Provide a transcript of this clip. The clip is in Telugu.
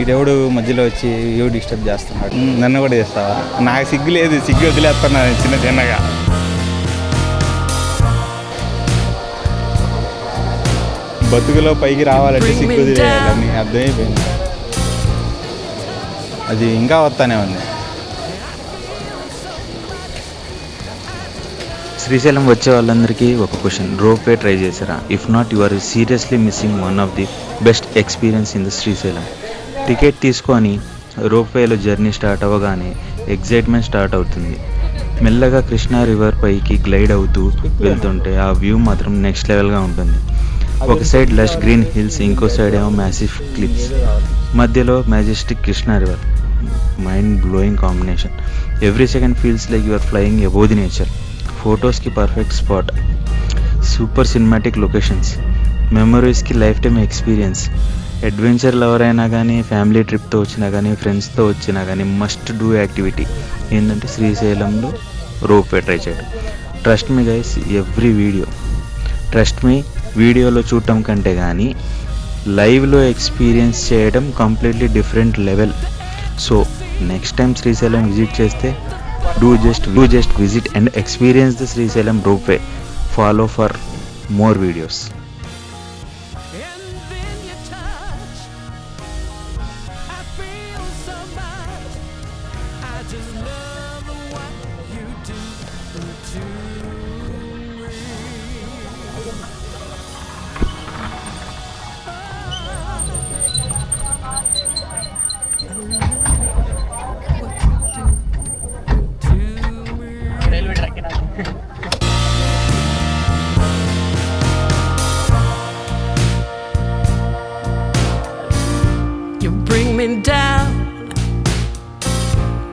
ఈడెవడు మధ్యలో వచ్చి ఎవడు డిస్టర్బ్ చేస్తున్నాడు, నన్ను కూడా చేస్తావా? నాకు సిగ్గు లేదు, సిగ్గు వదిలేస్తున్నా చిన్న చిన్నగా. బతుకులో పైకి రావాలంటే సిగ్గు వదిలేయాలని అర్థమైపోయింది. అది ఇంకా వస్తానే ఉంది. శ్రీశైలం వచ్చే వాళ్ళందరికీ ఒక క్వశ్చన్, రోప్వే ట్రై చేశారా? If not, you are seriously missing one of the best experience in the Srisailam. Ticket తీసుకొని రోప్వేలో జర్నీ స్టార్ట్ అవ్వగానే ఎగ్జైట్మెంట్ స్టార్ట్ అవుతుంది. మెల్లగా కృష్ణా రివర్ పైకి గ్లైడ్ అవుతూ వెళ్తుంటే ఆ వ్యూ మాత్రం నెక్స్ట్ లెవెల్గా ఉంటుంది. ఒక సైడ్ లష్ గ్రీన్ హిల్స్, ఇంకో సైడ్ ఏమో మ్యాసివ్ క్లిప్స్, మధ్యలో majestic Krishna river. Mind blowing combination. Every second feels like you are flying above the nature. ఫొటోస్కి perfect spot, super cinematic locations, మెమరీస్కి lifetime experience. Adventure lover అయినా కానీ, ఫ్యామిలీ ట్రిప్తో వచ్చినా కానీ, ఫ్రెండ్స్తో వచ్చినా కానీ మస్ట్ డూ యాక్టివిటీ ఏంటంటే శ్రీశైలంలో రోప్వే ట్రై చేయడం. Trust me guys, every video, trust me, వీడియోలో చూడటం కంటే కానీ లైవ్లో ఎక్స్పీరియన్స్ చేయడం completely different level. So next time Srisailam visit చేస్తే do just visit and experience the Srisailam ropeway. Follow for more videos. You bring me down.